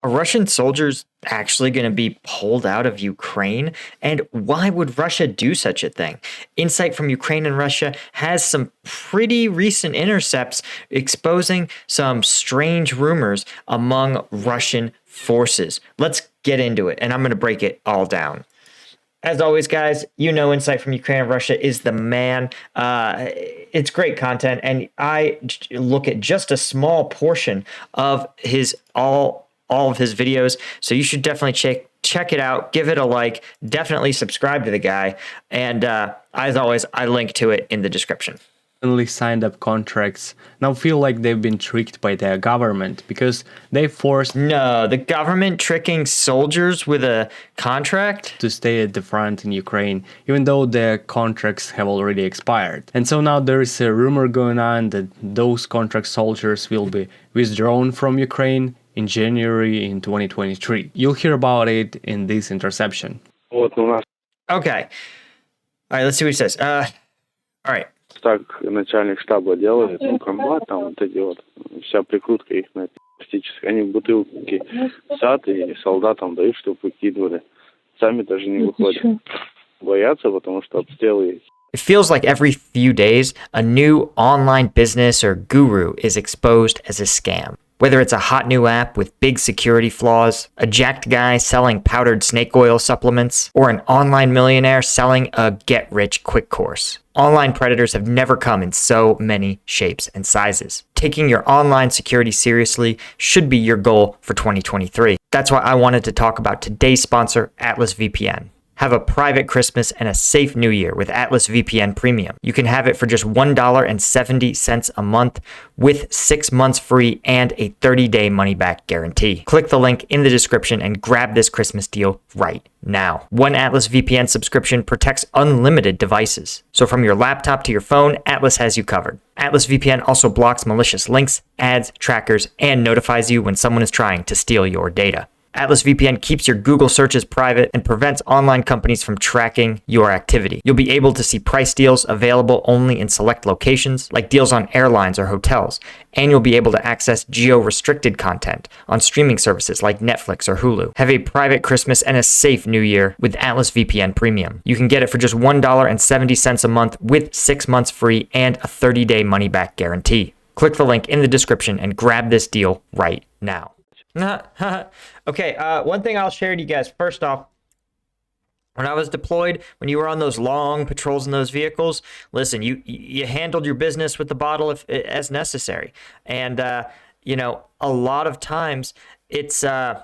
Are Russian soldiers actually going to be pulled out of Ukraine? And why would Russia do such a thing? Insight from Ukraine and Russia has some pretty recent intercepts exposing some strange rumors among Russian forces. Let's get into it, and I'm going to break it all down. As always, guys, you know Insight from Ukraine and Russia is the man. It's great content, and I look at just a small portion of his all of his videos, so you should definitely check it out, give it a like, definitely subscribe to the guy, and as always, I link to it in the description. Signed up contracts now feel like they've been tricked by their government because they forced the government tricking soldiers with a contract to stay at the front in Ukraine, even though their contracts have already expired. And so now there is a rumor going on that those contract soldiers will be withdrawn from Ukraine in January in 2023. You'll hear about it in this interception. Okay. All right, let's see what he says. All right. Так начальник штаба делает, комбат, там вот эти вот, вся прикрутка их на пластическая. Они бутылки сад и солдатам дают, чтобы выкидывали. Сами даже не выходят. Боятся, потому что обстрелы. It feels like every few days, a new online business or guru is exposed as a scam. Whether it's a hot new app with big security flaws, a jacked guy selling powdered snake oil supplements, or an online millionaire selling a get-rich-quick course. Online predators have never come in so many shapes and sizes. Taking your online security seriously should be your goal for 2023. That's why I wanted to talk about today's sponsor, Atlas VPN. Have a private Christmas and a safe New Year with Atlas VPN Premium. You can have it for just $1.70 a month with 6 months free and a 30-day money-back guarantee. Click the link in the description and grab this Christmas deal right now. One Atlas VPN subscription protects unlimited devices. So from your laptop to your phone, Atlas has you covered. Atlas VPN also blocks malicious links, ads, trackers, and notifies you when someone is trying to steal your data. Atlas VPN keeps your Google searches private and prevents online companies from tracking your activity. You'll be able to see price deals available only in select locations, like deals on airlines or hotels, and you'll be able to access geo-restricted content on streaming services like Netflix or Hulu. Have a private Christmas and a safe New Year with Atlas VPN Premium. You can get it for just $1.70 a month with 6 months free and a 30-day money-back guarantee. Click the link in the description and grab this deal right now. Okay, one thing I'll share to you guys. First off, when I was deployed, when you were on those long patrols in those vehicles, listen, you handled your business with the bottle as necessary. And, a lot of times it's just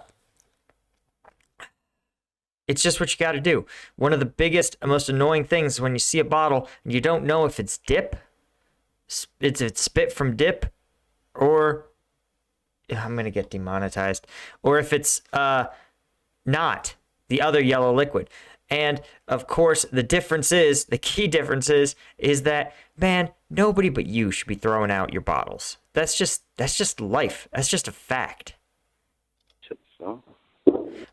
what you got to do. One of the biggest and most annoying things is when you see a bottle and you don't know if it's dip, it's spit from dip, or I'm going to get demonetized, or if it's not the other yellow liquid. And of course, the key difference is that, man, nobody but you should be throwing out your bottles. That's just life. That's just a fact.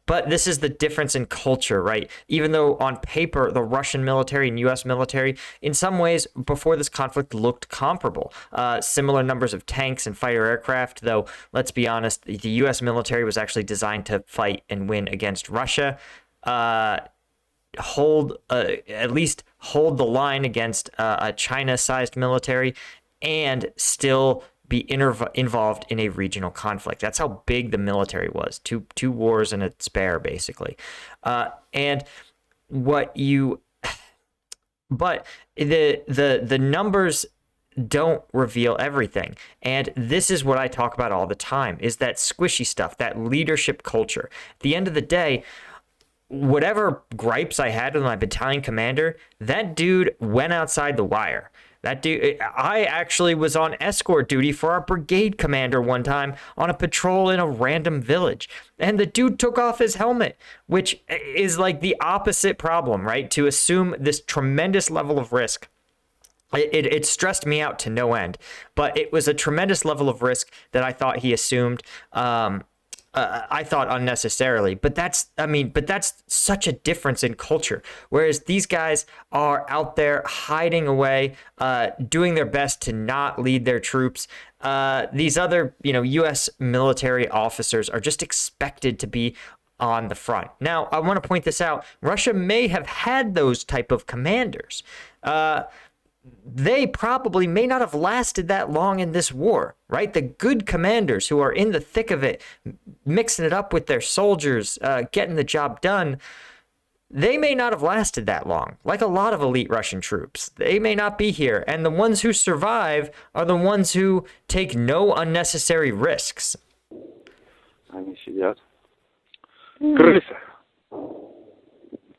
But this is the difference in culture, right? Even though on paper, the Russian military and U.S. military, in some ways, before this conflict, looked comparable. Similar numbers of tanks and fighter aircraft, though, let's be honest, the U.S. military was actually designed to fight and win against Russia, at least hold the line against a China-sized military, and still be involved in a regional conflict. That's how big the military was. Two wars and a spare, basically. But the numbers don't reveal everything. And this is what I talk about all the time, is that squishy stuff, that leadership culture. At the end of the day, whatever gripes I had with my battalion commander, that dude went outside the wire. That dude, I actually was on escort duty for our brigade commander one time on a patrol in a random village. And the dude took off his helmet, which is like the opposite problem, right? To assume this tremendous level of risk. It stressed me out to no end, but it was a tremendous level of risk that I thought he assumed. I thought unnecessarily, but that's such a difference in culture. Whereas these guys are out there hiding away, doing their best to not lead their troops. These other, U.S. military officers are just expected to be on the front. Now, I want to point this out. Russia may have had those type of commanders. They probably may not have lasted that long in this war, right? The good commanders who are in the thick of it, mixing it up with their soldiers, getting the job done, they may not have lasted that long. Like a lot of elite Russian troops, they may not be here. And the ones who survive are the ones who take no unnecessary risks. Они сидят. Крыса!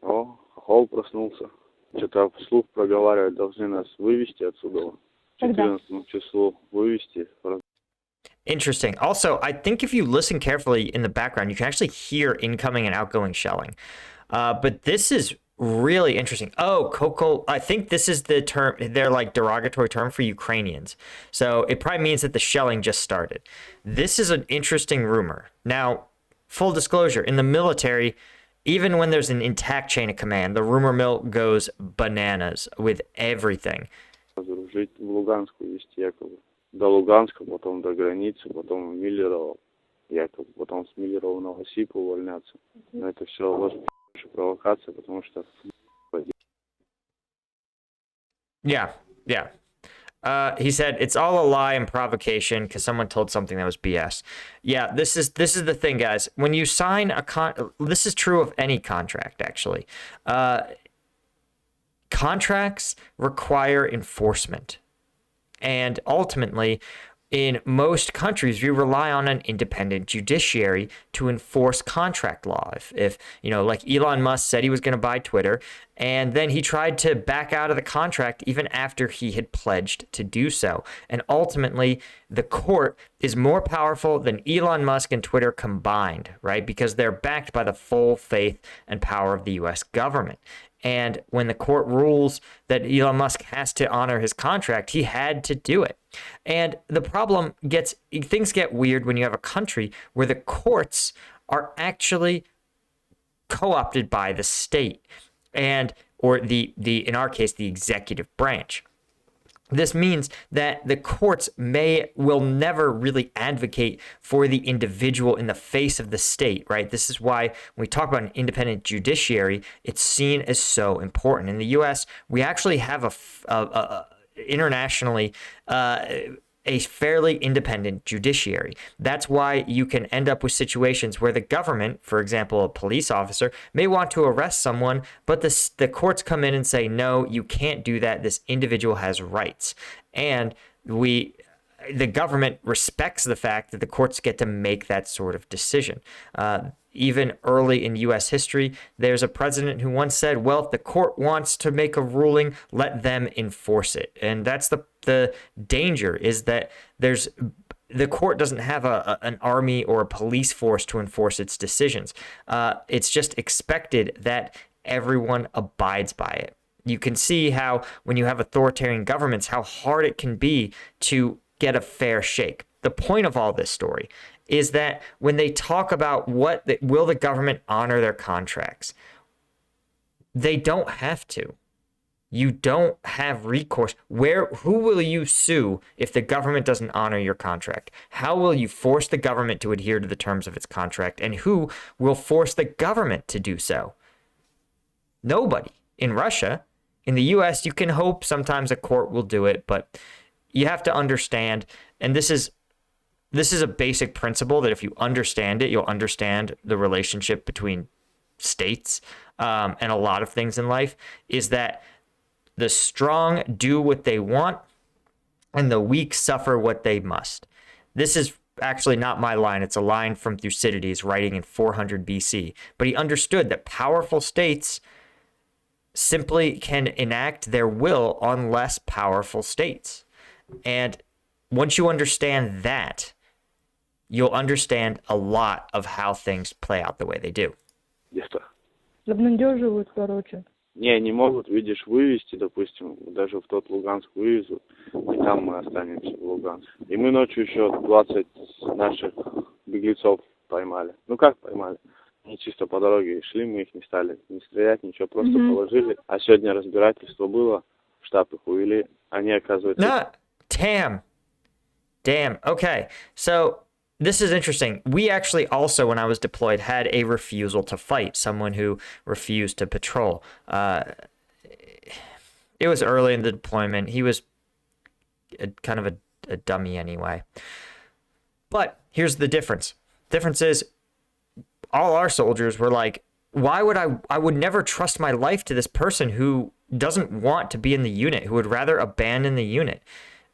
О, хохол проснулся. Что-то вслух проговаривать, должны нас вывести отсюда. 14 числу вывести. Interesting. Also, I think if you listen carefully in the background, you can actually hear incoming and outgoing shelling. But this is really interesting. Oh, Koko, I think this is the term, their like derogatory term for Ukrainians. So it probably means that the shelling just started. This is an interesting rumor. Now, full disclosure, in the military, even when there's an intact chain of command, the rumor mill goes bananas with everything. Жить в Луганску вести якобы. До Луганска, потом до границы, потом в Миллерово. Якобы потом с Миллерова на Осипу увольняться. Но это все ложь, провокация, потому что... Yeah. He said it's all a lie and provocation because someone told something that was BS. Yeah, this is the thing, guys. When you sign this is true of any contract, actually. Contracts require enforcement. And ultimately, in most countries, we rely on an independent judiciary to enforce contract law. If like Elon Musk said he was going to buy Twitter, and then he tried to back out of the contract even after he had pledged to do so. And ultimately, the court is more powerful than Elon Musk and Twitter combined, right? Because they're backed by the full faith and power of the U.S. government. And when the court rules that Elon Musk has to honor his contract, he had to do it. And the problem things get weird when you have a country where the courts are actually co-opted by the state or in our case, the executive branch. This means that the courts will never really advocate for the individual in the face of the state, right? This is why when we talk about an independent judiciary, it's seen as so important. In the U.S., we actually have internationally a fairly independent judiciary. That's why you can end up with situations where the government, for example, a police officer, may want to arrest someone, but the courts come in and say, no, you can't do that. This individual has rights. And the government respects the fact that the courts get to make that sort of decision. Even early in U.S. history, there's a president who once said, well, if the court wants to make a ruling, let them enforce it. And that's the danger, is that the court doesn't have an army or a police force to enforce its decisions. It's just expected that everyone abides by it. You can see how when you have authoritarian governments, how hard it can be to get a fair shake. The point of all this story is that when they talk about will the government honor their contracts, they don't have to. You don't have recourse. Who will you sue if the government doesn't honor your contract? How will you force the government to adhere to the terms of its contract? And who will force the government to do so? Nobody. In Russia, in the US, you can hope sometimes a court will do it, but you have to understand, and this is a basic principle that if you understand it, you'll understand the relationship between states and a lot of things in life, is that the strong do what they want and the weak suffer what they must. This is actually not my line. It's a line from Thucydides writing in 400 BC. But he understood that powerful states simply can enact their will on less powerful states. And once you understand that, you'll understand a lot of how things play out the way they do. Где-то. Обнадеживают, короче. Не могут, видишь, вывести, допустим, даже в тот Луганск вывезут, и там мы останемся в Луганске. И мы ночью еще 20 наших беглецов поймали. Ну как поймали? Они чисто по дороге шли, мы их не стали не стрелять, ничего, просто положили. А сегодня разбирательство было, в штаб их увели. Они, оказывается... No, damn. Okay, so this is interesting. We actually also, when I was deployed, had a refusal to fight, someone who refused to patrol. It was early in the deployment. He was kind of a dummy anyway. But here's the difference. Difference is all our soldiers were like, why would I would never trust my life to this person who doesn't want to be in the unit, who would rather abandon the unit.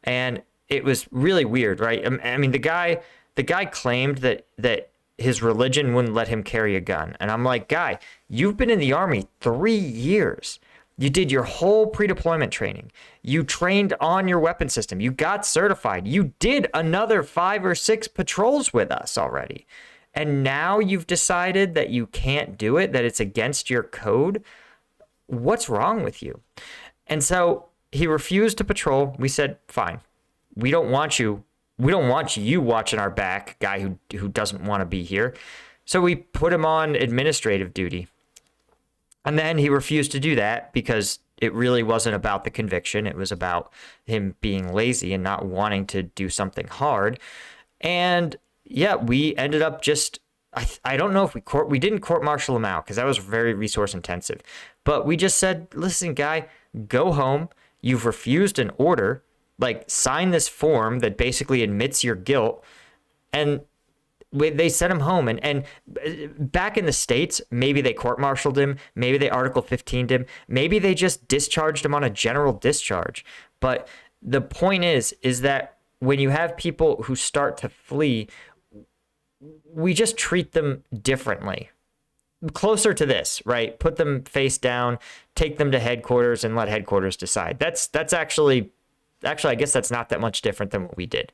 And it was really weird, right? I mean, the guy claimed that his religion wouldn't let him carry a gun. And I'm like, guy, you've been in the Army 3 years. You did your whole pre-deployment training. You trained on your weapon system. You got certified. You did another 5 or 6 patrols with us already. And now you've decided that you can't do it, that it's against your code. What's wrong with you? And so he refused to patrol. We said, fine. We don't want you. We don't want you watching our back, guy who doesn't want to be here. So we put him on administrative duty. And then he refused to do that because it really wasn't about the conviction. It was about him being lazy and not wanting to do something hard. And yeah, we ended up just, I don't know if we didn't court-martial him out because that was very resource intensive. But we just said, listen, guy, go home. You've refused an order. Like, sign this form that basically admits your guilt. And they sent him home. And back in the States, maybe they court-martialed him. Maybe they Article 15'd him. Maybe they just discharged him on a general discharge. But the point is that when you have people who start to flee, we just treat them differently. Closer to this, right? Put them face down, take them to headquarters, and let headquarters decide. That's actually, I guess that's not that much different than what we did.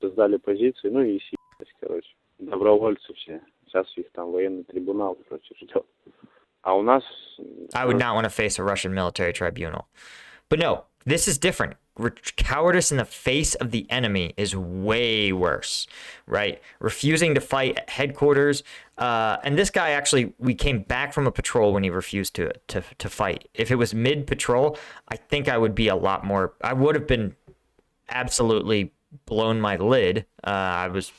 Сдали позиции, ну и съебались, короче. Добровольцы все. Сейчас их там военный трибунал, короче, ждет. А у нас... I would not want to face a Russian military tribunal. But no, this is different. Cowardice in the face of the enemy is way worse, right? Refusing to fight at headquarters. And this guy actually, we came back from a patrol when he refused to fight. If it was mid-patrol, I think I would be a lot more... I would have been absolutely blown my lid. I was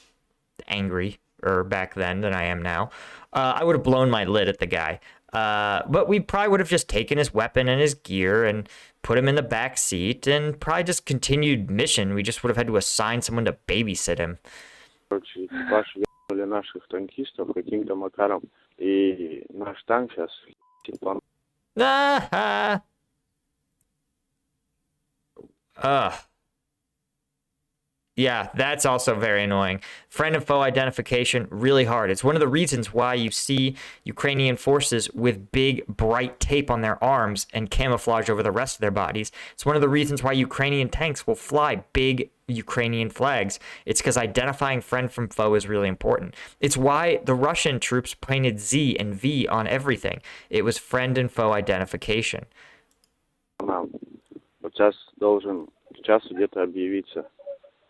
angry back then than I am now. I would have blown my lid at the guy. But we probably would have just taken his weapon and his gear and put him in the back seat and probably just continued mission. We just would have had to assign someone to babysit him. Короче, экипаж вернули наших танкистов каким-то макаром. И наш танк сейчас... Yeah, that's also very annoying. Friend and foe identification, really hard. It's one of the reasons why you see Ukrainian forces with big, bright tape on their arms and camouflage over the rest of their bodies. It's one of the reasons why Ukrainian tanks will fly big Ukrainian flags. It's because identifying friend from foe is really important. It's why the Russian troops painted Z and V on everything. It was friend and foe identification. Вот сейчас должен к часу где-то объявиться.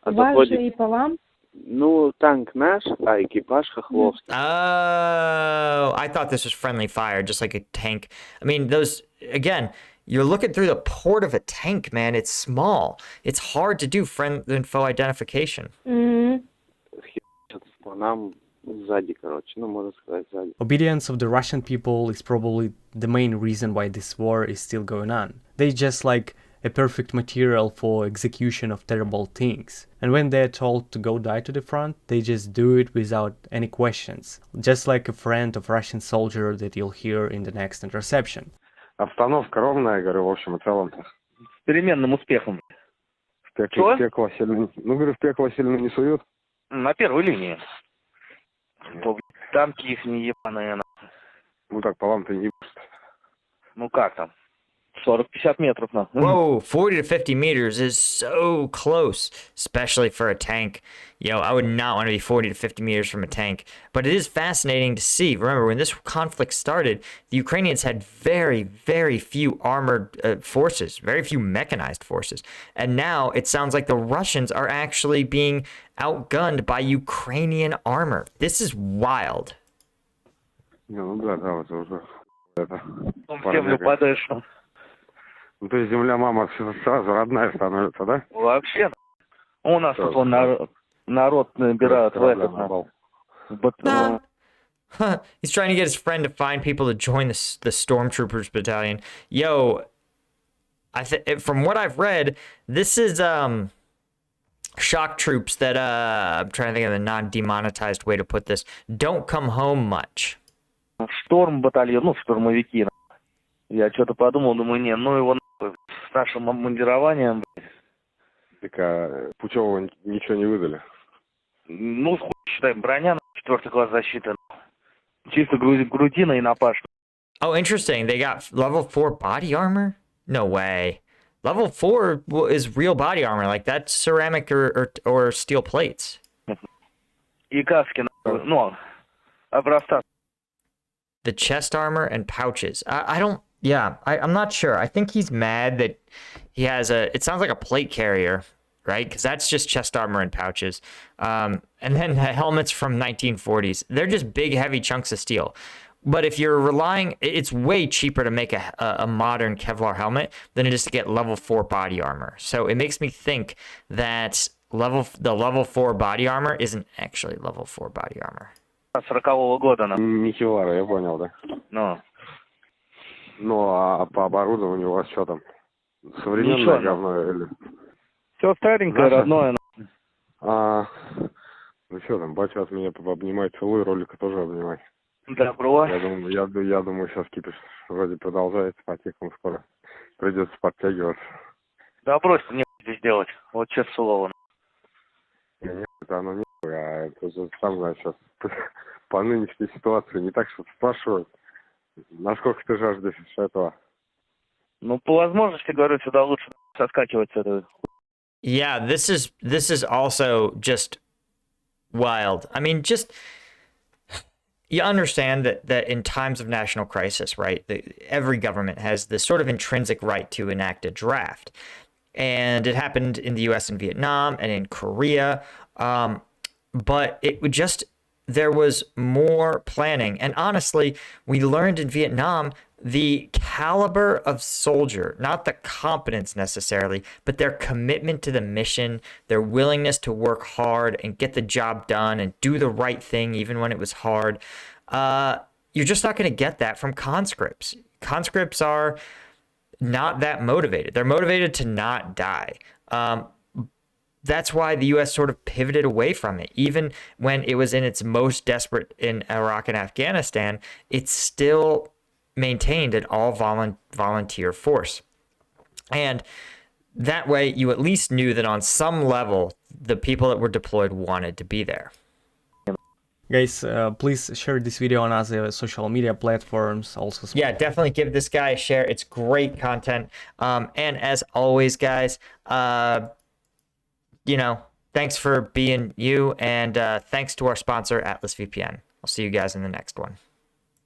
Вам же и по вам? Ну, танк наш, а экипаж хохловский. Oh, I thought this was friendly fire, just like a tank. I mean, those, again, you're looking through the port of a tank, man. It's small. It's hard to do friend and foe identification. По нам сзади, короче, ну, можно сказать, сзади. Obedience of the Russian people is probably the main reason why this war is still going on. They just like a perfect material for execution of terrible things. And when they're told to go die to the front, they just do it without any questions. Just like a friend of Russian soldier that you'll hear in the next interception. Обстановка ровная, говорю, в общем и целом. С переменным успехом. В пекло сильно, ну, говорю, в пекло сильно не суют. На первой линии. То, танки их не ебаные. Ну так, по вам-то не ебут. Ну как там? 40-50 метров. Whoa, 40 to 50 meters is so close, especially for a tank. Yo, I would not want to be 40 to 50 meters from a tank. But it is fascinating to see. Remember, when this conflict started, the Ukrainians had very, very few armored forces, very few mechanized forces. And now it sounds like the Russians are actually being outgunned by Ukrainian armor. This is wild. Не, ну да, да, вот уже это. В землю падаешь. Ну, то есть земля, мама, сразу родная становится, да? Вообще. У нас тут вон народ набирают в этот. Huh. He's trying to get his friend to find people to join the Stormtroopers battalion. Yo, from what I've read, this is shock troops that I'm trying to think of the non-demonetized way to put this. Don't come home much. Шторм батальон, ну, штурмовики. Я что-то подумал, думаю, не, ну его с нашим обмундированием. Так, а Путевого ничего не выдали? Ну, считаем, броня, 4-й класс защиты. Чисто грудина и напаш. Oh, interesting. They got level 4 body armor? No way. Level 4 is real body armor. Like, that's ceramic or steel plates. И каски, ну, образца. The chest armor and pouches. I'm not sure. I think he's mad that he has it sounds like a plate carrier, right? Because that's just chest armor and pouches. And then the helmets from 1940s. They're just big, heavy chunks of steel. But if you're relying, it's way cheaper to make a modern Kevlar helmet than it is to get level 4 body armor. So it makes me think that the level 4 body armor isn't actually level 4 body armor. 40-го года. Нихилара, я понял, да? Ну. Ну, а по оборудованию у вас что там? Современное Ничего, говно или... Все старенькое, родное. Ну что там, батя от меня обнимай, целуй, ролика тоже обнимай. Добро. Я думаю, сейчас кипиш вроде продолжается, по-тихому скоро придется подтягиваться. Да брось, мне здесь делать. Вот честное слово. Нет, это оно не а это же сам знаешь сейчас по нынешней ситуации не так, что спрашивают, насколько ты жаждешь этого. Ну, по возможности, говорю, сюда лучше соскакивать с этого. Yeah, this is also just wild. I mean, just you understand that in times of national crisis, right? Every government has this sort of intrinsic right to enact a draft. And it happened in the US and Vietnam and in Korea. But there was more planning. And honestly, we learned in Vietnam the caliber of soldier, not the competence necessarily, but their commitment to the mission, their willingness to work hard and get the job done and do the right thing even when it was hard. You're just not going to get that from conscripts. Conscripts are not that motivated. They're motivated to not die. That's why the U.S. sort of pivoted away from it. Even when it was in its most desperate in Iraq and Afghanistan, it still maintained an all-volunteer force. And that way, you at least knew that on some level, the people that were deployed wanted to be there. Guys, please share this video on other social media platforms also. Yeah, definitely give this guy a share. It's great content. And as always, guys, thanks for being you, and thanks to our sponsor, Atlas VPN. I'll see you guys in the next one.